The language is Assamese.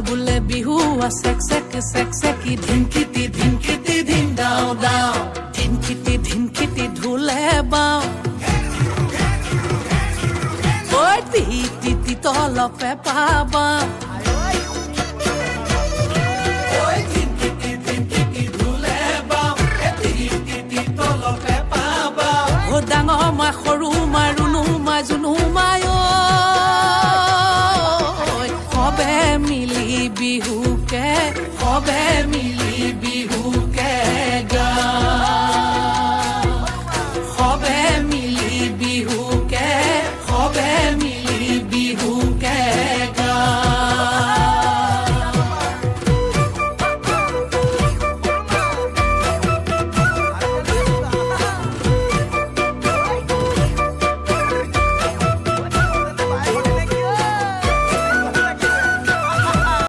বোলে বিহু চেক চেক চেক চেকি ধিনকিটি ধিনকিটি ধিন দাও দাও ধিনকিটি ধিনকিটি ঢোলে বাও ঐ টিহি টিটি তলপে পাবা ডাঙৰ মা সৰু মা ৰুণু মা জুনু মায় সবে মিলি বিহুকে সবে মিলি